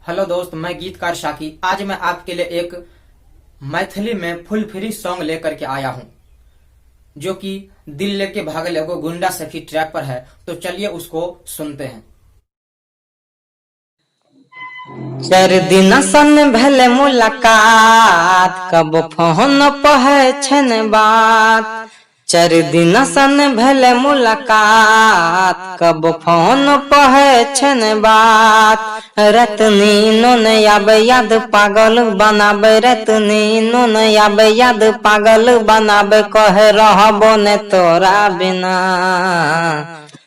Hello दोस्त, मैं गीतकार शाकी। आज मैं आपके लिए एक मैथिली में फुल फ्री सॉन्ग लेकर के आया हूं, जो कि दिल लेके भागल एगो गुंडा सखी ट्रैक पर है। तो चलिए उसको सुनते हैं। चार दिन सन भेले मुलाकात, कब फोन पहे छन बात। चार दिन सन भेले मुलाकात, कब फोन पहे छन बात। रतनी नोन आबे याद पागल बनाबे, रतनी नोन आबे याद पागल बनाबे। कहे रहबो ने तोरा बिना,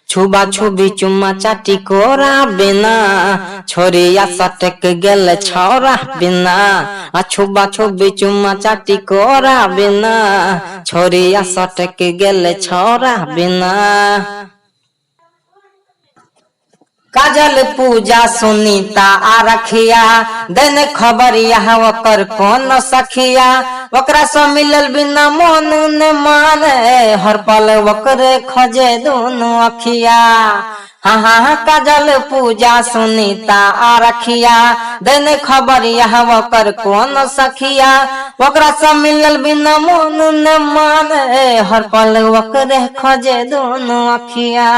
छुबा छुबी चुम्मा चाटी कोरा बिना। छोरिया सटक गेल छौरा बिना, छुबा छुबी चुम्मा चाटी कोरा बिना। छोरिया सटक गेल छौरा बिना। काजल पूजा सुनीता आरखिया, देन खबरिया ओकर कौन सखिया। ओकरा से मिलल बिना मन न माने, हर पल ओकरे खोजे दोनों अखिया। हाँ हाँ हाँ, काजल पूजा सुनीता आरखिया, देन खबरिया ओकर कौन सखिया। ओकरा से मिलल बिना मन न माने, हर पल ओकरे खोजे दोनों अखिया।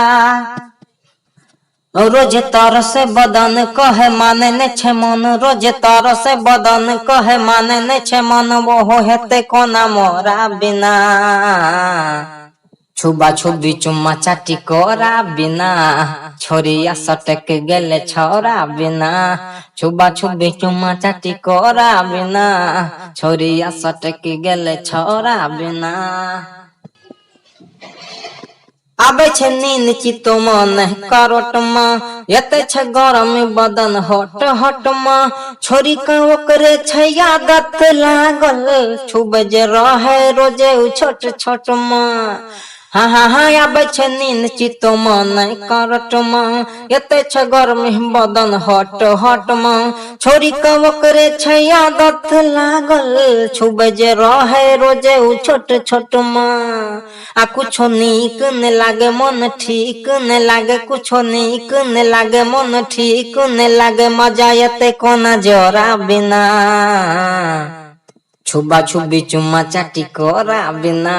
रोज तर से बदन कहे माने ने छे मन, रोज तर से बदन कहे माने ने छे मन। वो हेते कोना मोरा बिना, छुबा छुबी चुम्मा चाटी कोरा बिना। छोरिया सटक गेले छौरा बिना, छुबा छुबी चुम्मा चाटी कोरा बिना। छोरिया सटक गेले छौरा बिना। आबे छे नींद चितो मन करोट में, एते छे गरम बदन हट हट में। छोरी का ओकरे छे आदत लागल, छुबे जे रहे रोजे उ छोट छोट में। हाँ हाँ हाँ, आबे छे नींद चितो मन करट में, एते छे गरम बदन हट हट में। छोरी का ओकरे छे आदत लागल, छुबे जे रहे रोजे उ छोट छोट में। आ कुछो नीक न लागे मन ठीक न लागे, कुछो नीक न लागे मन ठीक न लागे। मजा एते कोना जोरा बिना, छुबा छुबी चुम्मा चाटी कोरा बिना।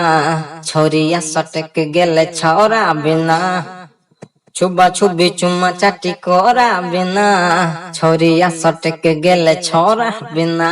छोरिया सटक गेले छौरा बिना, छुबा छुबी चुम्मा चाटी कोरा बिना। छोरिया सटक गेले छौरा बिना।